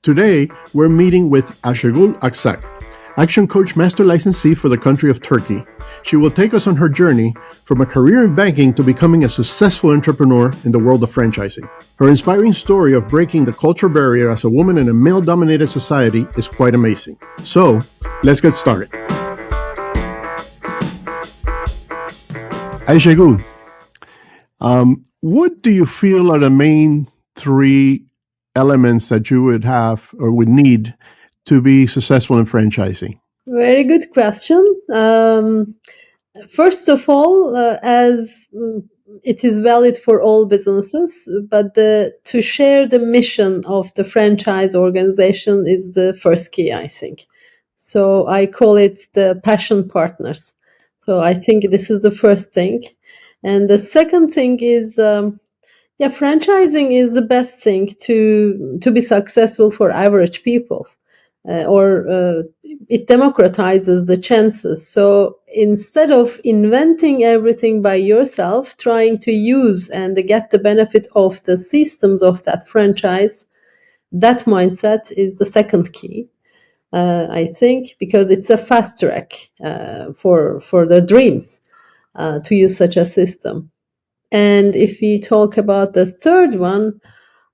Today, we're meeting with Aysegul Aksak, Action Coach Master Licensee for the country of Turkey. She will take us on her journey from a career in banking to becoming a successful entrepreneur in the world of franchising. Her inspiring story of breaking the cultural barrier as a woman in a male-dominated society is quite amazing. So, let's get started. Aysegul, what do you feel are the main three elements that you would have or would need to be successful in franchising? Very good question. First of all, as it is valid for all businesses, but to share the mission of the franchise organization is the first key, I think. So I call it the passion partners. So I think this is the first thing. And the second thing is, franchising is the best thing to be successful for average people, or it democratizes the chances. So instead of inventing everything by yourself, trying to use and get the benefit of the systems of that franchise, that mindset is the second key. I think, because it's a fast track for the dreams to use such a system. And if we talk about the third one,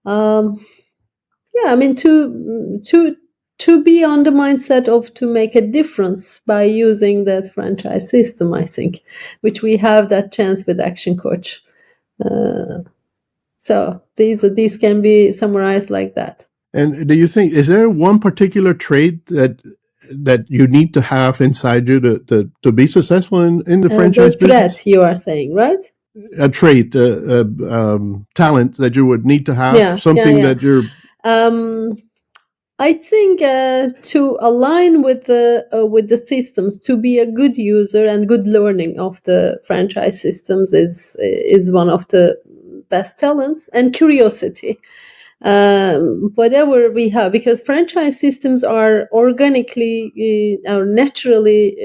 to be on the mindset of to make a difference by using that franchise system, I think, which we have that chance with Action Coach. So these can be summarized like that. And do you think, is there one particular trait that you need to have inside you to be successful in the franchise The threat, business? you are saying, right? A trait, talent that you would need to have, something that you're... I think to align with the systems, to be a good user and good learning of the franchise systems is one of the best talents, and curiosity. Whatever we have, because franchise systems are organically or naturally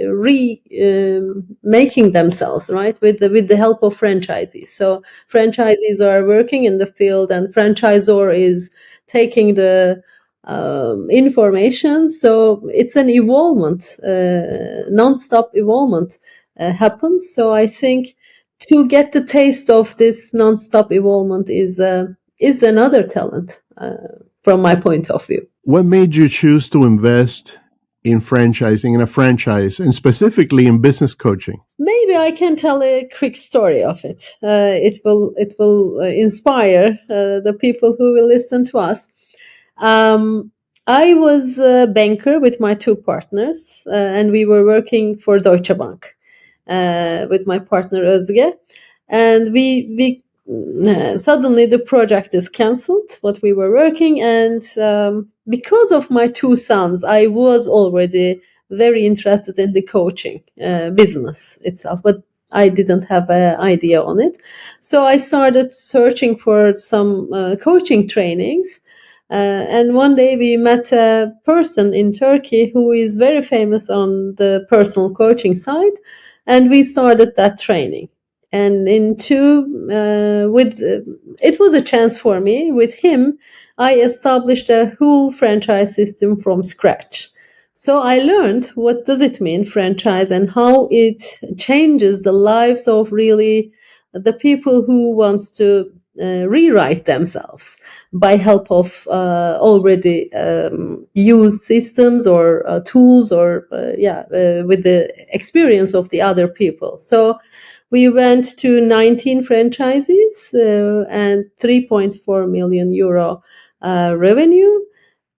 making themselves, right, with the help of franchisees. So franchisees are working in the field, and franchisor is taking the information. So it's an evolvement, non-stop evolvement happens. So I think to get the taste of this non-stop evolvement is another talent from my point of view. What made you choose to invest in franchising, in a franchise, and specifically in business coaching? Maybe I can tell a quick story of it. It will inspire the people who will listen to us. I was a banker with my two partners, and we were working for Deutsche Bank with my partner Özge, and we suddenly the project is cancelled, what we were working, and because of my two sons, I was already very interested in the coaching business itself, but I didn't have an idea on it. So I started searching for some coaching trainings. And one day we met a person in Turkey who is very famous on the personal coaching side, and we started that training. And it was a chance for me. With him, I established a whole franchise system from scratch. So I learned what does it mean franchise and how it changes the lives of really the people who wants to rewrite themselves by help of already used systems or tools, or with the experience of the other people. So we went to 19 franchises and 3.4 million euro revenue.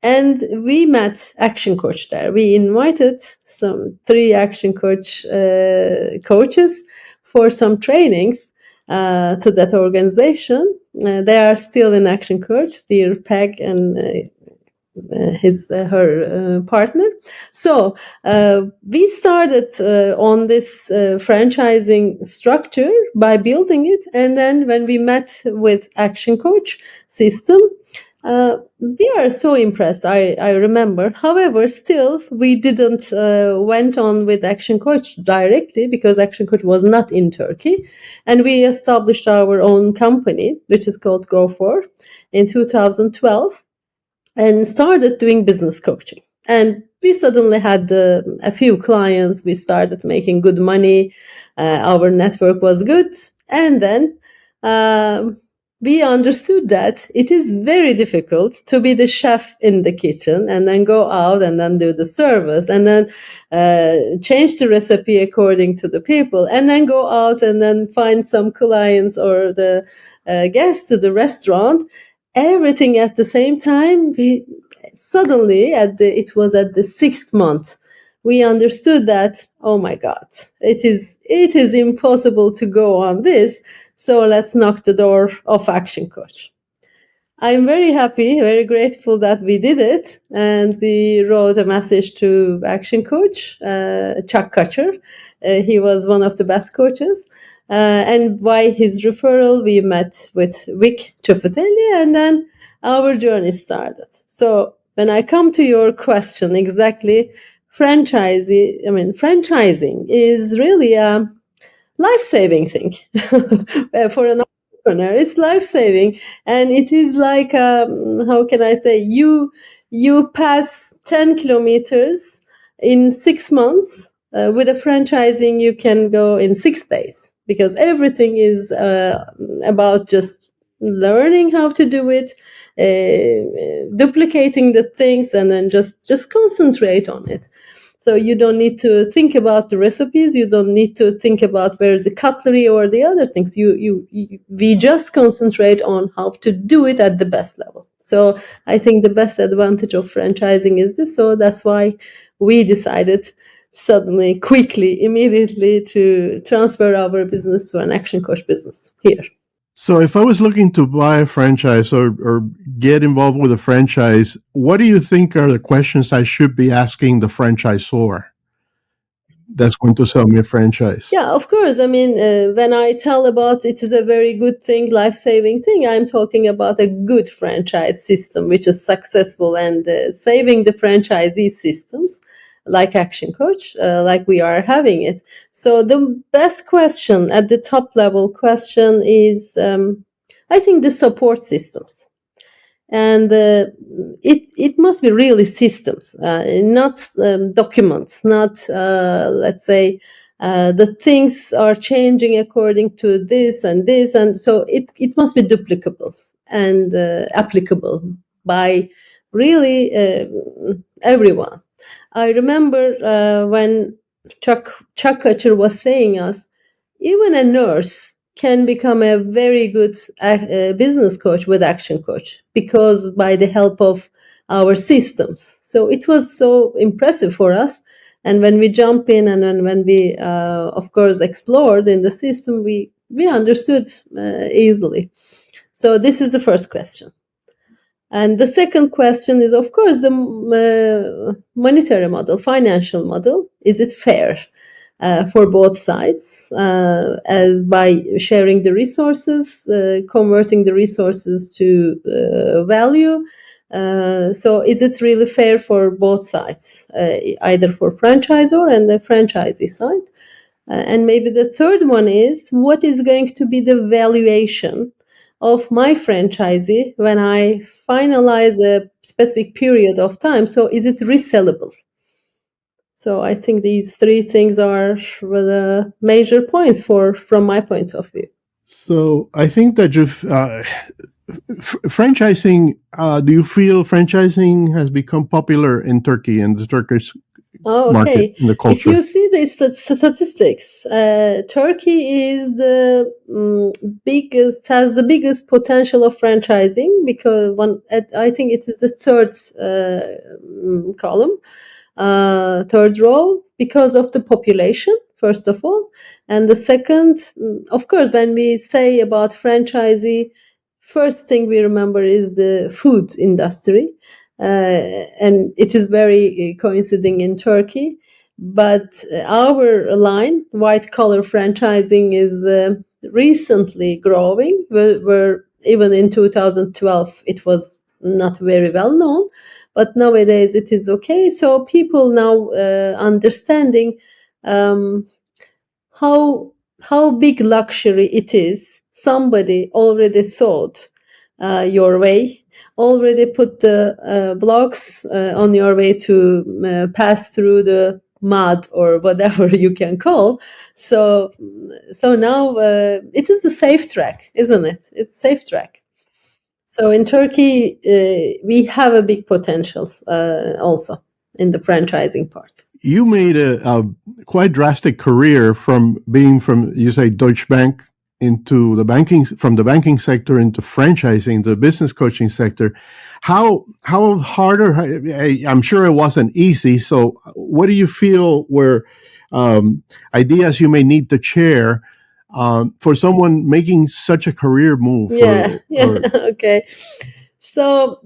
And we met Action Coach there. We invited some 3 Action Coach coaches for some trainings to that organization. They are still in Action Coach, dear Peg and her partner. So we started on this franchising structure by building it, and then when we met with Action Coach system, we are so impressed. I remember. However, still we didn't went on with Action Coach directly, because Action Coach was not in Turkey, and we established our own company, which is called Go4, in 2012. and started doing business coaching. And we suddenly had a few clients. We started making good money. Our network was good. And then um, we understood that it is very difficult to be the chef in the kitchen and then go out and then do the service and then change the recipe according to the people and then go out and then find some clients or the guests to the restaurant, everything at the same time. We suddenly it was at the 6th month we understood that, oh my god, it is impossible to go on this, so let's knock the door of Action Coach. I'm very happy, very grateful that we did it, and we wrote a message to Action Coach, Chuck Kutcher. He was one of the best coaches, and by his referral, we met with Vic Ciuffetelli, and then our journey started. So when I come to your question, exactly, franchising is really a life-saving thing for an entrepreneur. It's life-saving, and it is like, how can I say, you pass 10 kilometers in 6 months. With a franchising, you can go in 6 days because everything is about just learning how to do it, duplicating the things, and then just concentrate on it. So you don't need to think about the recipes. You don't need to think about where the cutlery or the other things. We just concentrate on how to do it at the best level. So I think the best advantage of franchising is this. So that's why we decided suddenly, quickly, immediately to transfer our business to an Action Coach business here. So, if I was looking to buy a franchise or get involved with a franchise, what do you think are the questions I should be asking the franchisor that's going to sell me a franchise? Yeah, of course. When I tell about it is a very good thing, life-saving thing, I'm talking about a good franchise system, which is successful and saving the franchisee systems, like Action Coach, like we are having it. So the best question at the top level question is, I think, the support systems. And it must be really systems, not documents, not let's say the things are changing according to this and this, and so it must be duplicable and applicable by really everyone. I remember when Chuck Kutcher was saying us, even a nurse can become a very good business coach with Action Coach because by the help of our systems. So it was so impressive for us. And when we jump in and then when we, of course, explored in the system, we understood easily. So this is the first question. And the second question is, of course, the monetary model, financial model. Is it fair for both sides, as by sharing the resources, converting the resources to value? So is it really fair for both sides, either for franchisor and the franchisee side? And maybe the third one is, what is going to be the valuation of my franchisee when I finalize a specific period of time? So is it resellable? So I think these three things are the major points from my point of view. So, I think that franchising, do you feel franchising has become popular in Turkey and the Turkish Oh, market, okay. in the If culture? you see the statistics, Turkey is the biggest, has the biggest potential of franchising because I think it is the third column, third row, because of the population, first of all. And the second, of course, when we say about franchisee, first thing we remember is the food industry. And it is very coinciding in Turkey. But our line, white collar franchising, is recently growing. Where even in 2012, it was not very well known, but nowadays it is okay. So people now understanding um, how big luxury it is. Somebody already thought your way, already put the blocks on your way to pass through the mud or whatever you can call. So, so now it is a safe track, isn't it? It's safe track. So in Turkey, we have a big potential also in the franchising part. You made a quite drastic career from being from, you say, Deutsche Bank into the banking, from the banking sector into franchising, the business coaching sector. How harder? I'm sure it wasn't easy. So, what do you feel were ideas you may need to share for someone making such a career move? Yeah, yeah, okay. So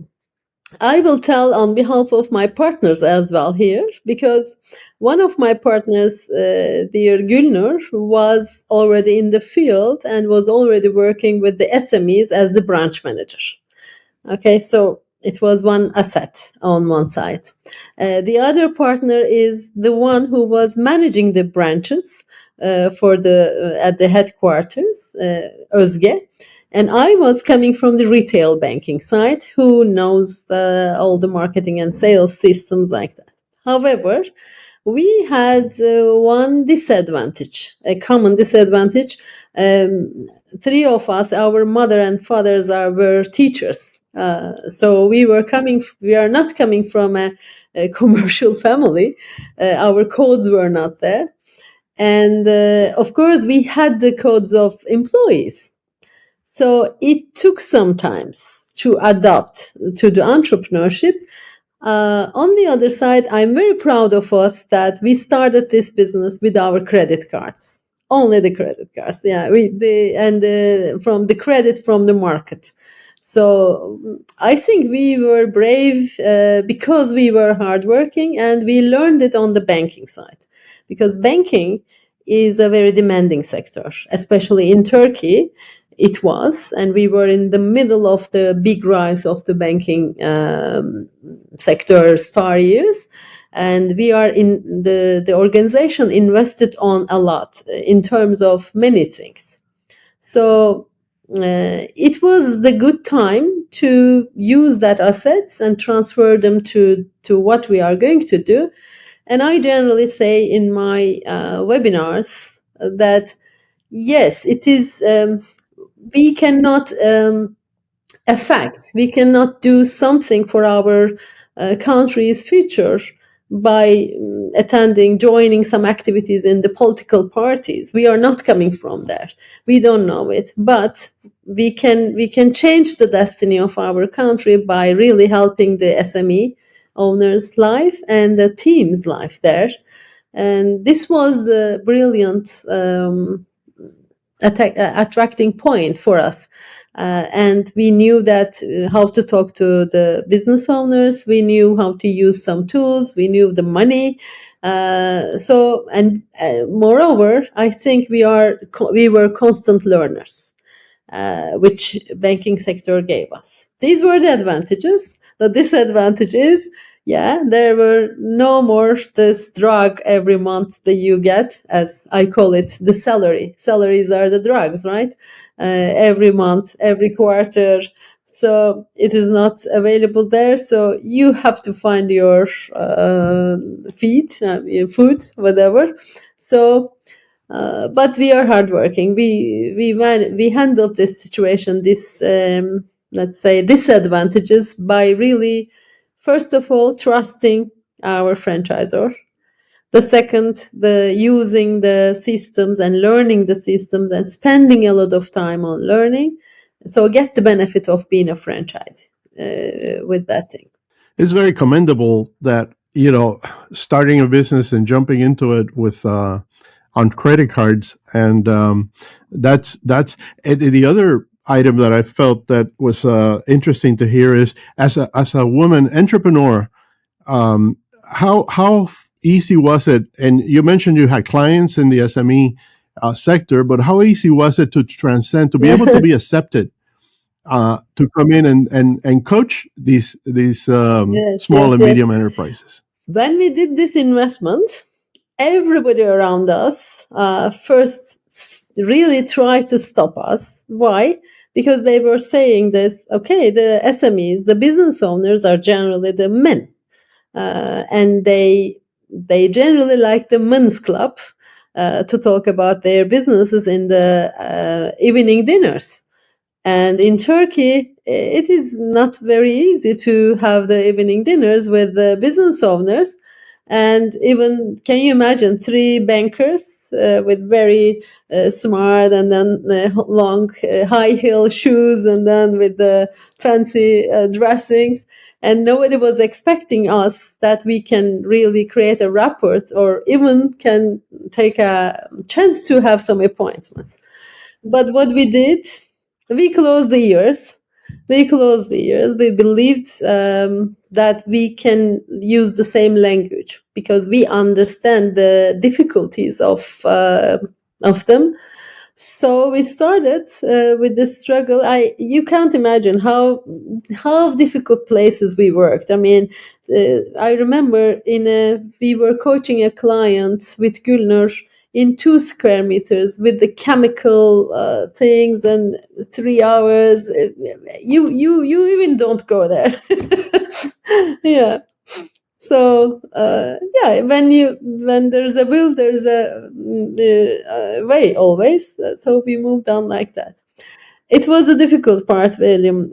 I will tell on behalf of my partners as well here, because one of my partners, dear Gülnur, was already in the field and was already working with the SMEs as the branch manager. Okay, so it was one asset on one side. The other partner is the one who was managing the branches for the at the headquarters, Özge. And I was coming from the retail banking side, who knows all the marketing and sales systems like that. However, we had one disadvantage, a common disadvantage. Three of us, our mother and fathers, were teachers. So we are not coming from a commercial family. Our codes were not there. And of course, we had the codes of employees. So it took some times to adapt to the entrepreneurship. On the other side, I'm very proud of us that we started this business with our credit cards. Only the credit cards, yeah. From the credit from the market. So I think we were brave because we were hardworking, and we learned it on the banking side. Because banking is a very demanding sector, especially in Turkey. It was, and we were in the middle of the big rise of the banking sector star years, and we are in the organization invested on a lot in terms of many things. So it was the good time to use that assets and transfer them to what we are going to do. And I generally say in my webinars that yes, it is. We cannot affect, we cannot do something for our country's future by joining some activities in the political parties. We are not coming from there. We don't know it, but we can change the destiny of our country by really helping the SME owners' life and the team's life there. And this was a brilliant attracting point for us. And we knew that how to talk to the business owners. We knew how to use some tools. We knew the money. Moreover, I think we were constant learners, which banking sector gave us. These were the advantages. The disadvantage is, yeah, there were no more this drug every month that you get, as I call it, the salary. Salaries are the drugs, right? Every month, every quarter. So it is not available there. So you have to find your your food, whatever. So but we are hardworking. We handled this situation, this let's say disadvantages, by really, first of all, trusting our franchisor. The second, the using the systems and learning the systems and spending a lot of time on learning. So get the benefit of being a franchise with that thing. It's very commendable that, starting a business and jumping into it with on credit cards, and that's and the other item that I felt that was interesting to hear is, as a woman entrepreneur, how easy was it? And you mentioned you had clients in the SME sector, but how easy was it to transcend, to be able to be accepted, to come in and coach these Yes, small yes, and yes. medium enterprises? When we did this investment, everybody around us first really tried to stop us. Why? because they were saying this, okay, the SMEs, the business owners are generally the men, and they generally like the men's club to talk about their businesses in the evening dinners. And in Turkey, it is not very easy to have the evening dinners with the business owners. And even, can you imagine three bankers with very smart and then long high heel shoes and then with the fancy dressings? And nobody was expecting us that we can really create a rapport or even can take a chance to have some appointments. But what we did, we closed the years. We closed the years. We believed that we can use the same language because we understand the difficulties of them. So we started with this struggle. You can't imagine how difficult places we worked. I mean, I remember we were coaching a client with Gülnur in 2 square meters with the chemical things and 3 hours. You even don't go there. Yeah. So yeah, when there's a will, there's a way always. So we moved on like that. It was a difficult part, William.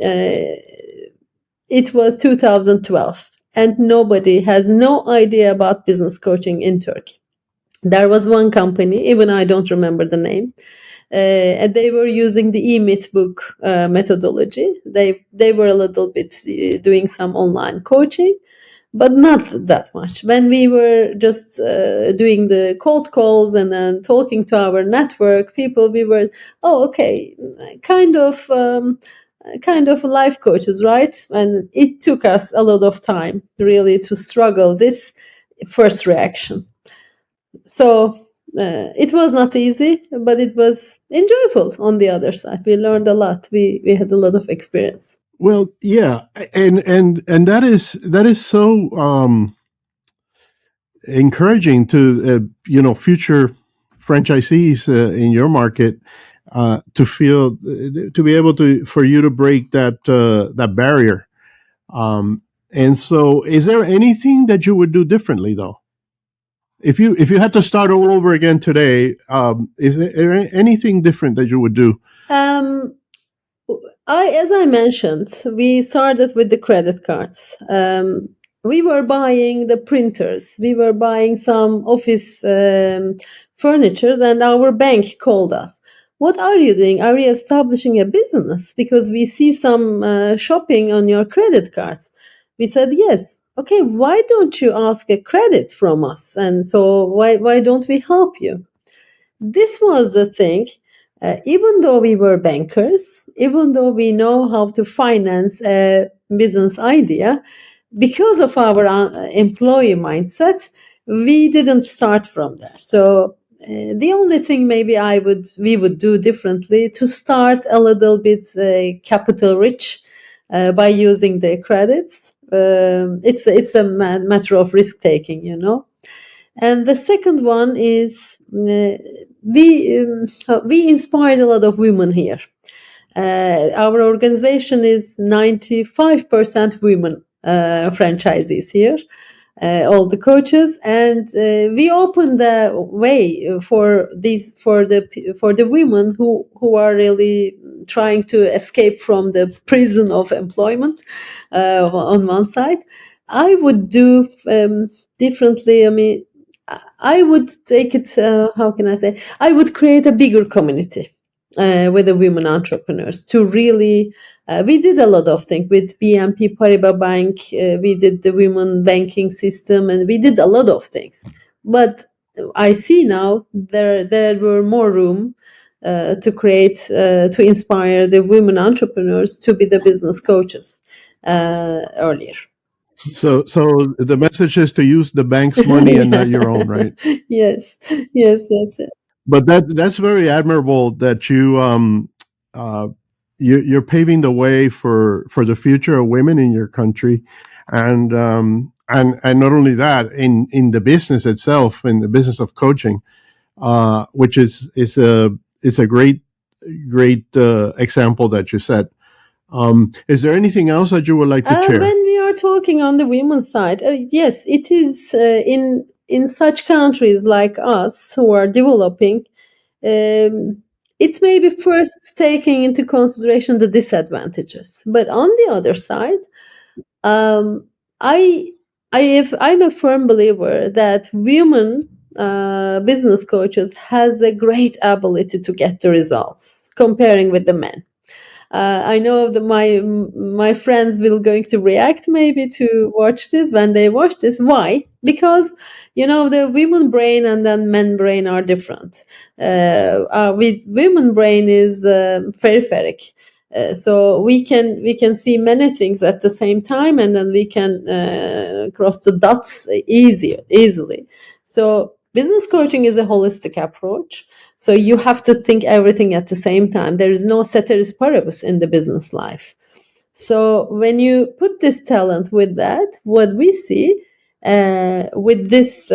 It was 2012, and nobody has no idea about business coaching in Turkey. There was one company, even I don't remember the name, and they were using the e-myth book methodology. They were a little bit doing some online coaching, but not that much. When we were just doing the cold calls and then talking to our network people, we were, oh, okay, kind of life coaches, right? And it took us a lot of time really to struggle this first reaction. So it was not easy, but it was enjoyable on the other side. We learned a lot. We had a lot of experience. Well, yeah, and that is so encouraging to future franchisees in your market to feel to be able to for you to break that barrier. And so, is there anything that you would do differently, though? If you had to start all over again today, is there anything different that you would do? Um, as I mentioned, we started with the credit cards. We were buying the printers. We were buying some office furniture, and our bank called us. What are you doing? Are you establishing a business? Because we see some shopping on your credit cards. We said yes. Okay, why don't you ask a credit from us? And so why don't we help you? This was the thing. Even though we were bankers, even though we know how to finance a business idea, because of our employee mindset, we didn't start from there. So the only thing maybe we would do differently to start a little bit capital rich by using the credits. It's a matter of risk taking, you know. And the second one is we inspired a lot of women here. Our organization is 95% women franchisees here, all the coaches, and we open the way for the women who are really trying to escape from the prison of employment on one side. I would do differently. I mean, I would take it. How can I say? I would create a bigger community with the women entrepreneurs to really. We did a lot of things with BNP Paribas Bank. We did the women banking system, and we did a lot of things. But I see now there were more room to create to inspire the women entrepreneurs to be the business coaches earlier. So the message is to use the bank's money and not your own, right? Yes, yes, yes. But that's very admirable that uh, you're paving the way for the future of women in your country, and not only that, in the business itself, in the business of coaching, which is a great great example that you said. Is there anything else that you would like to share? When we are talking on the women's side, yes, it is in such countries like us who are developing. It may be first taking into consideration the disadvantages, but on the other side, um, I I'm a firm believer that women business coaches has a great ability to get the results comparing with the men. I know that my friends will going to react maybe to watch this when they watch this. Why? Because the women brain and then men brain are different. With women brain is peripherik. So we can see many things at the same time, and then we can cross the dots easily. So business coaching is a holistic approach. So you have to think everything at the same time. There is no ceteris paribus in the business life. So when you put this talent with that, what we see with this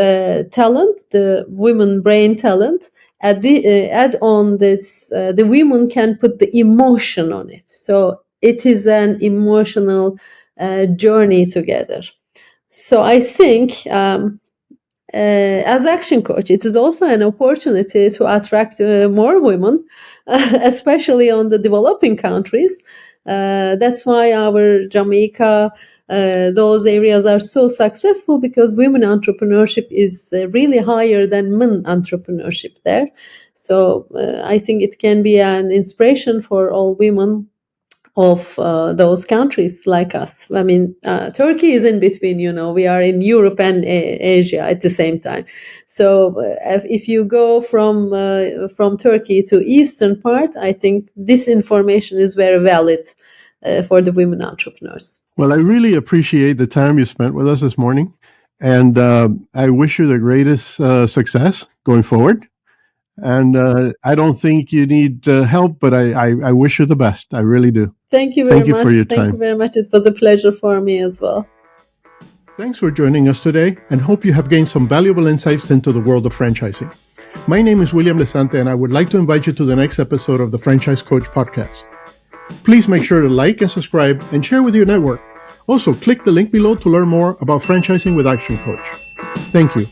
talent, the women brain talent, add on this, the women can put the emotion on it. So it is an emotional journey together. So I think as action coach, it is also an opportunity to attract more women, especially on the developing countries. That's why our Jamaica, those areas are so successful, because women entrepreneurship is really higher than men entrepreneurship there. So I think it can be an inspiration for all women of those countries like us. I mean, Turkey is in between, we are in Europe and Asia at the same time. So if you go from Turkey to eastern part, I think this information is very valid for the women entrepreneurs. Well, I really appreciate the time you spent with us this morning, and I wish you the greatest success going forward. And I don't think you need help, but I wish you the best. I really do. Thank you very much. For your Thank time. you very much. It was a pleasure for me as well. Thanks for joining us today, and hope you have gained some valuable insights into the world of franchising. My name is William Lesante, and I would like to invite you to the next episode of the Franchise Coach podcast. Please make sure to like and subscribe and share with your network. Also, click the link below to learn more about franchising with Action Coach. Thank you.